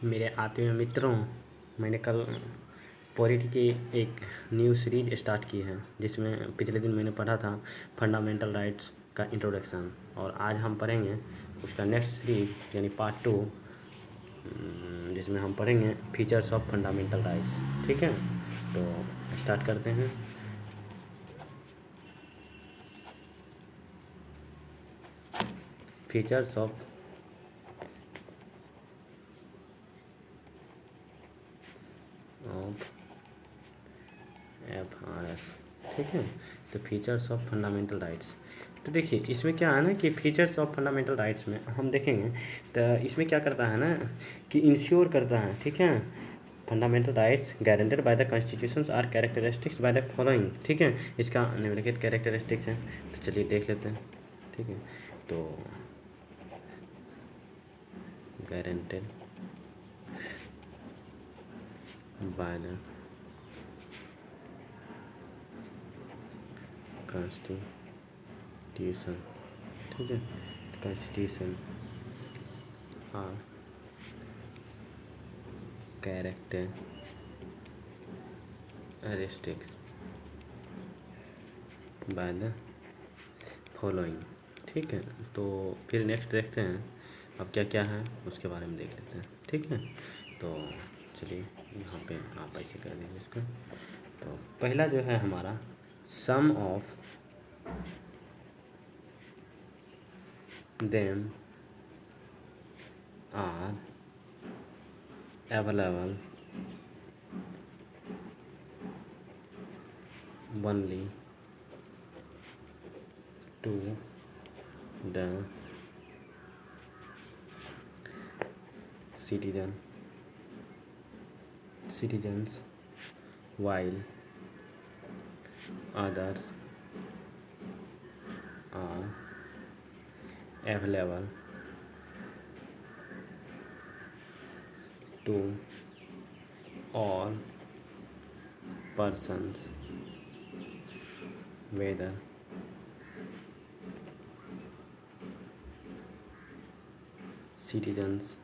मेरे आत्मीय मित्रों, मैंने कल पॉलिटी की एक न्यू सीरीज स्टार्ट की है, जिसमें पिछले दिन मैंने पढ़ा था फंडामेंटल राइट्स का इंट्रोडक्शन, और आज हम पढ़ेंगे उसका नेक्स्ट सीरीज यानी पार्ट 2, जिसमें हम पढ़ेंगे फीचर्स ऑफ फंडामेंटल राइट्स। ठीक है, तो स्टार्ट करते हैं। Features of FRS। ठीक है, तो फीचर्स ऑफ फंडामेंटल राइट्स। तो देखिए इसमें क्या है ना कि फीचर्स ऑफ फंडामेंटल राइट्स में हम देखेंगे तो इसमें क्या करता है ना कि इंश्योर करता है, ठीक है, fundamental rights guaranteed by the constitutions are characteristics by the following. ठीक है, इसका निम्नलिखित कैरेक्टरिस्टिक्स हैं, तो चलिए देख लेते हैं। ठीक है, तो गारंटेड बाय द कॉन्स्टिट्यूशन, ठीक है, constitution are characteristics by the following. ठीक है, तो फिर नेक्स्ट देखते हैं अब क्या क्या है, उसके बारे में देख लेते हैं। ठीक है, तो चलिए यहाँ पे आप ऐसे कर दीजिए इसको। तो पहला जो है हमारा some of them are available only to the citizens while others are available to all persons whether citizens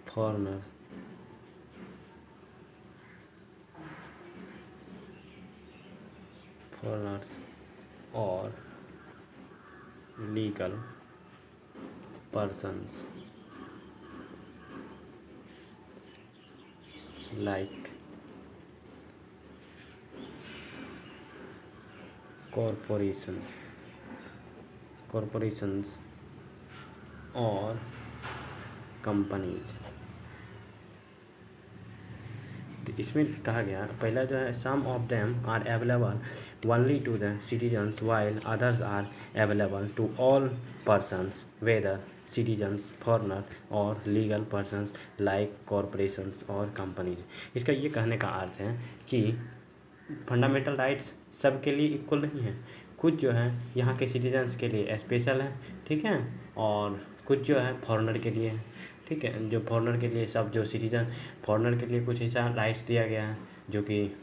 foreigners or legal persons like corporations और कंपनीज। तो इसमें कहा गया पहला जो है some of them are available only to the citizens while others are available to all persons whether citizens foreigner और legal persons like corporations और कंपनीज। इसका ये कहने का अर्थ है कि फंडामेंटल राइट्स सबके लिए इक्वल नहीं है, कुछ जो है यहाँ के सिटीजन्स के लिए स्पेशल है, ठीक है, और कुछ जो है फॉरेनर के लिए है। ठीक है, जो फॉरेनर के लिए सब जो सिटीजन फॉरेनर के लिए कुछ ऐसा राइट्स दिया गया है जो कि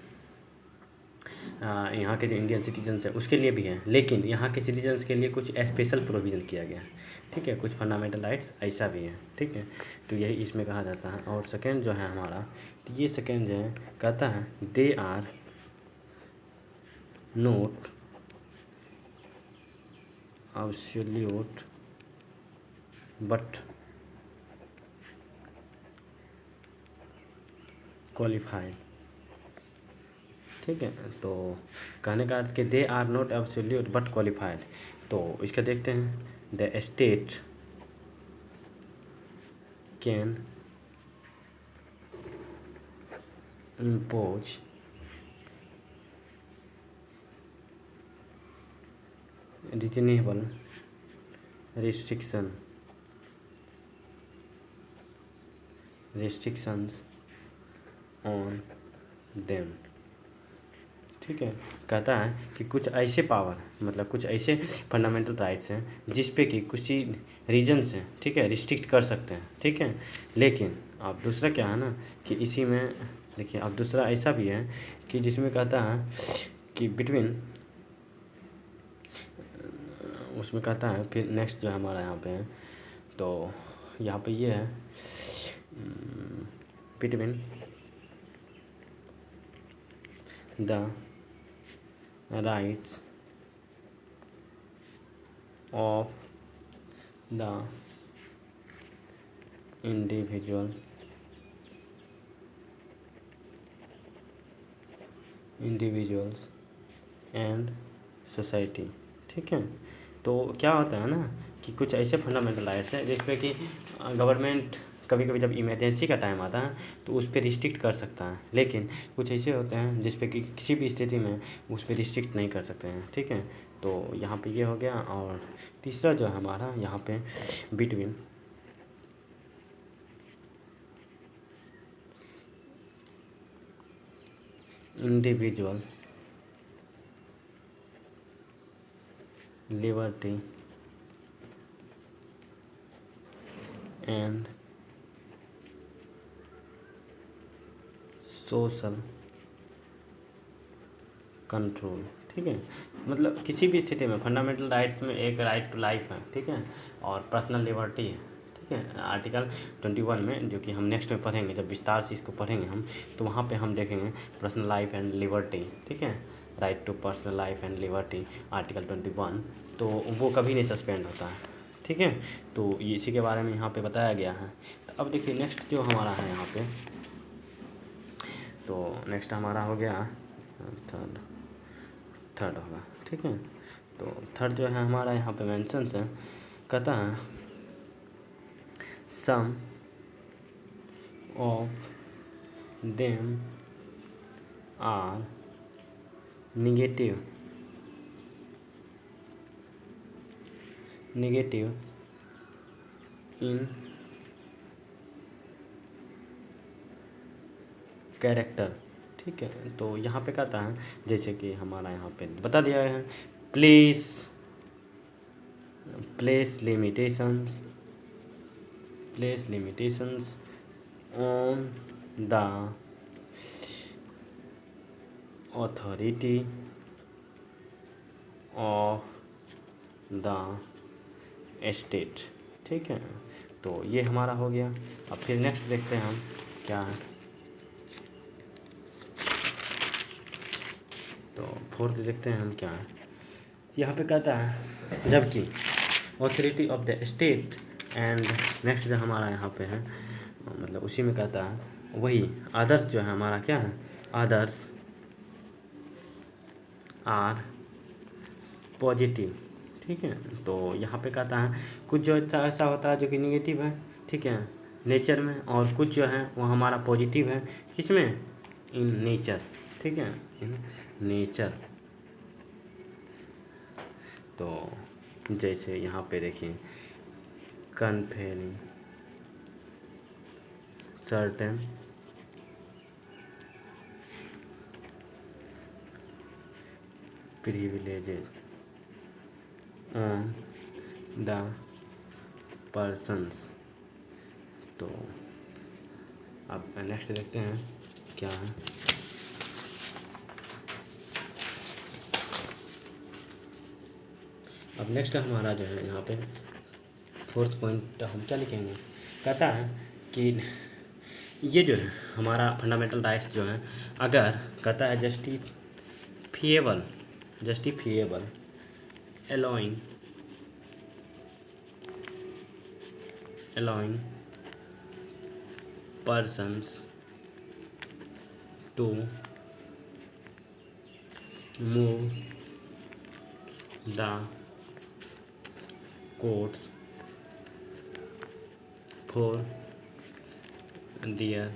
यहाँ के जो इंडियन सिटीजन्स है उसके लिए भी है, लेकिन यहाँ के सिटीजन्स के लिए कुछ स्पेशल प्रोविज़न किया गया है। ठीक है, कुछ फंडामेंटल राइट्स ऐसा भी है। ठीक है, तो यही इसमें कहा जाता है। और सेकेंड जो है हमारा, तो ये सेकेंड जो है कहता है they are not absolute but qualified. ठीक है, तो कहने का अर्थ कि they are not absolute but qualified. तो इसका देखते हैं, the state can impose reasonable restrictions on them. ठीक है, कहता है कि कुछ ऐसे पावर मतलब कुछ ऐसे फंडामेंटल राइट्स हैं जिस पे कि कुछ ही रीजन्स हैं, ठीक है, रिस्ट्रिक्ट कर सकते हैं। ठीक है, लेकिन अब दूसरा क्या है ना कि इसी में देखिए अब दूसरा ऐसा भी है कि जिसमें कहता है कि बिटवीन उसमें कहता है फिर नेक्स्ट जो है हमारा यहाँ पे है, तो यहाँ पे ये है between the rights of the individuals and society. ठीक है, तो क्या होता है ना कि कुछ ऐसे फंडामेंटल राइट्स हैं जिस पे कि गवर्नमेंट कभी कभी जब इमरजेंसी का टाइम आता है तो उस पर रिस्ट्रिक्ट कर सकता है, लेकिन कुछ ऐसे होते हैं जिस पे कि किसी भी स्थिति में उस पर रिस्ट्रिक्ट नहीं कर सकते हैं। ठीक है, तो यहाँ पे ये हो गया। और तीसरा जो है हमारा यहाँ पे between individual liberty and social control. ठीक है, मतलब किसी भी स्थिति में फंडामेंटल राइट्स में एक राइट टू लाइफ है। ठीक है, और पर्सनल लिबर्टी है। ठीक है, आर्टिकल 21 में, जो कि हम नेक्स्ट में पढ़ेंगे, जब विस्तार से इसको पढ़ेंगे हम, तो वहाँ पे हम देखेंगे पर्सनल लाइफ एंड लिबर्टी। ठीक है, right to personal life and liberty article 21, तो वो कभी नहीं सस्पेंड होता है। ठीक है, तो इसी के बारे में यहाँ पे बताया गया है। तो अब देखिए नेक्स्ट जो हमारा है यहाँ पे, तो नेक्स्ट हमारा हो गया थर्ड होगा। ठीक है, तो थर्ड जो है हमारा यहाँ पे मेंशंस है, कहता है some of them are negative in character. ठीक है, तो यहाँ पे कहता है जैसे कि हमारा यहाँ पे बता दिया है, place limitations on the authority of the state. ठीक है, तो ये हमारा हो गया। अब फिर नेक्स्ट देखते हैं हम क्या है, तो फोर्थ देखते हैं हम क्या है। यहाँ पे कहता है जबकि authority of the state and next जो हमारा यहाँ पे है, मतलब उसी में कहता है वही अदर्स जो है हमारा क्या है, अदर्स आर पॉजिटिव। ठीक है, तो यहाँ पे कहता है कुछ जो ऐसा होता है जो कि निगेटिव है। ठीक है, नेचर में, और कुछ जो है वो हमारा पॉजिटिव है। किसमें? In nature. ठीक है, इन नेचर। तो जैसे यहाँ पे देखिए कन्फेरिंग certain privileges on the persons। तो अब नेक्स्ट देखते हैं क्या है। अब नेक्स्ट हमारा जो है यहाँ पे फोर्थ पॉइंट हम क्या लिखेंगे, कहता है कि ये जो है हमारा फंडामेंटल राइट्स जो है, अगर कहता है justifiable allowing persons to move the courts for their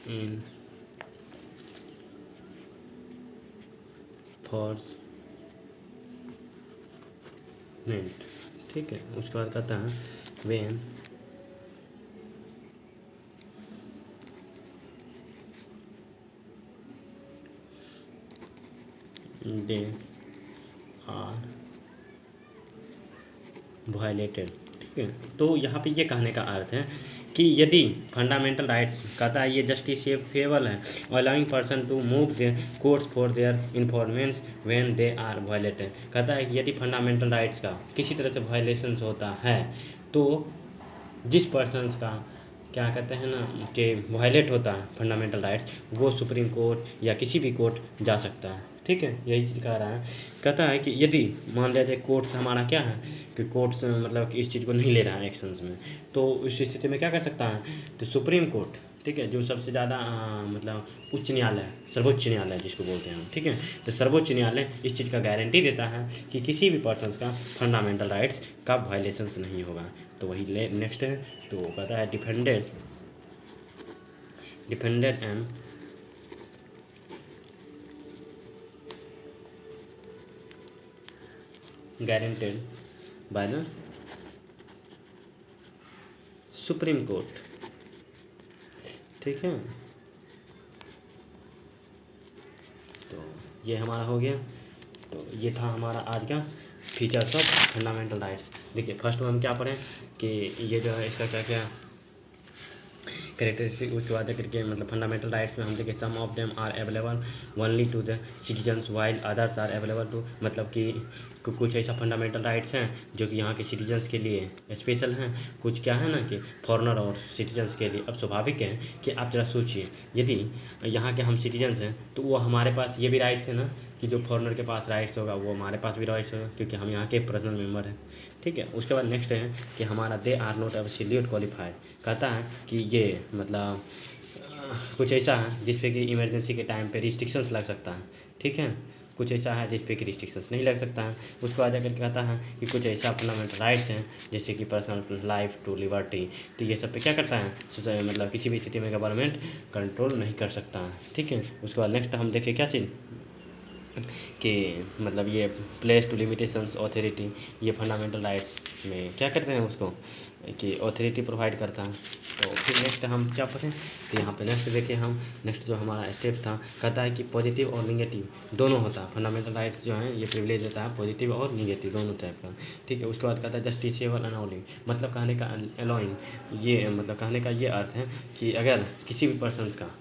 enforcement। ठीक है, उसके बाद कहता है when they are violated। ठीक है, तो यहाँ पे ये कहने का अर्थ है कि यदि फंडामेंटल राइट्स कहता है ये जस्टिफिएबल है, allowing person to move the courts for their enforcement when they are violated. कहता है कि यदि फंडामेंटल राइट्स का किसी तरह से वायलेशंस होता है तो जिस पर्सनस का क्या कहते हैं ना कि वायलेट होता है फंडामेंटल राइट्स, वो सुप्रीम कोर्ट या किसी भी कोर्ट जा सकता है। ठीक है, यही चीज़ कह रहा है। कहता है कि यदि मान लिया जाए कोर्ट्स हमारा क्या है कि कोर्ट्स मतलब कि इस चीज़ को नहीं ले रहा है एक्शंस में, तो उस स्थिति में क्या कर सकता है, तो सुप्रीम कोर्ट, ठीक है, जो सबसे ज़्यादा मतलब उच्च न्यायालय, सर्वोच्च न्यायालय जिसको बोलते हैं हम, ठीक है, तो सर्वोच्च न्यायालय इस चीज़ का गारंटी देता है कि किसी भी पर्सन्स का फंडामेंटल राइट्स का वायलेशंस नहीं होगा। तो वही नेक्स्ट है, तो कहता है defended and guaranteed by the supreme court. ठीक है, तो ये हमारा हो गया। तो ये था हमारा आज का फीचर्स ऑफ फंडामेंटल राइट्स। देखिए फर्स्ट में हम क्या पढ़ें कि ये जो है इसका क्या क्या करेक्टरिस्टिक, उसके बाद करके मतलब फंडामेंटल राइट्स में हम देखें some of them are available only to the citizens while others are available to, मतलब कि कुछ ऐसा फंडामेंटल राइट्स हैं जो कि यहाँ के सिटीजन्स के लिए स्पेशल हैं, कुछ क्या है ना कि फॉरेनर और सिटीजन्स के लिए। अब स्वाभाविक है कि आप जरा सोचिए, यदि यहाँ के हम सिटीजन्स हैं तो वो हमारे पास ये भी राइट्स है ना कि जो फॉरेनर के पास राइट्स होगा वो हमारे पास भी राइट्स होगा, क्योंकि हम यहाँ के पर्सनल मेंबर हैं। ठीक है, उसके बाद नेक्स्ट है कि हमारा they are not absolute qualified. कहता है कि ये मतलब कुछ ऐसा है जिस पे कि इमरजेंसी के टाइम पे रिस्ट्रिक्शंस लग सकता है। ठीक है, कुछ ऐसा है जिस पे कि रिस्ट्रिक्शंस नहीं लग सकता है। उसको आगे करके कहता है कि कुछ ऐसा फंडामेंटल राइट्स हैं जैसे कि पर्सनल लाइफ टू लिबर्टी, तो ये सब पे क्या करता है मतलब किसी भी स्थिति में गवर्नमेंट कंट्रोल नहीं कर सकता है। ठीक है, उसके बाद नेक्स्ट हम देखें क्या चीज़ कि मतलब ये प्लेस टू लिमिटेशंस ऑथोरिटी, ये फंडामेंटल राइट्स में क्या करते हैं उसको कि ऑथोरिटी प्रोवाइड करता है। तो फिर नेक्स्ट हम क्या पढ़ें, तो यहाँ पे नेक्स्ट देखिए हम नेक्स्ट जो हमारा स्टेप था, कहता है कि पॉजिटिव और निगेटिव दोनों होता है। फंडामेंटल राइट्स जो हैं ये प्रिविलेज देता है पॉजिटिव और निगेटिव दोनों टाइप का। ठीक है, उसके बाद कहता है जस्टिसेबल अनॉलिंग, मतलब कहने का अलाउइंग, ये मतलब कहने का ये अर्थ है कि अगर किसी भी पर्सन्स का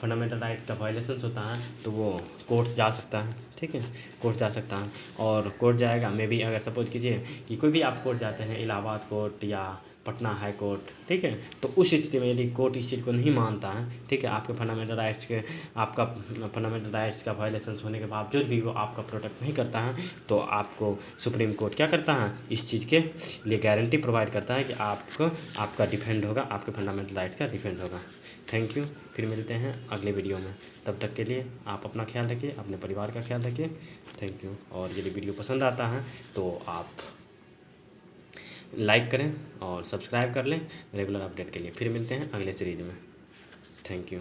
फंडामेंटल राइट्स का वायलेशंस होता है तो वो कोर्ट जा सकता है। ठीक है, कोर्ट जा सकता है, और कोर्ट जाएगा मे भी अगर सपोज कीजिए कि कोई भी आप कोर्ट जाते हैं, इलाहाबाद कोर्ट या पटना हाई कोर्ट, ठीक है, तो उस स्थिति में यदि कोर्ट इस चीज़ को नहीं मानता है, ठीक है, आपके फंडामेंटल राइट्स के आपका फंडामेंटल राइट्स का वायलेशंस होने के बावजूद भी वो आपका प्रोटेक्ट नहीं करता है, तो आपको सुप्रीम कोर्ट क्या करता है, इस चीज़ के लिए गारंटी प्रोवाइड करता है कि आपको आपका डिफेंड होगा, आपके फंडामेंटल राइट्स का डिफेंड होगा। थैंक यू, फिर मिलते हैं अगले वीडियो में। तब तक के लिए आप अपना ख्याल रखिए, अपने परिवार का ख्याल रखिए। थैंक यू, और यदि वीडियो पसंद आता है तो आप लाइक करें और सब्सक्राइब कर लें रेगुलर अपडेट के लिए। फिर मिलते हैं अगले सीरीज में। Thank you.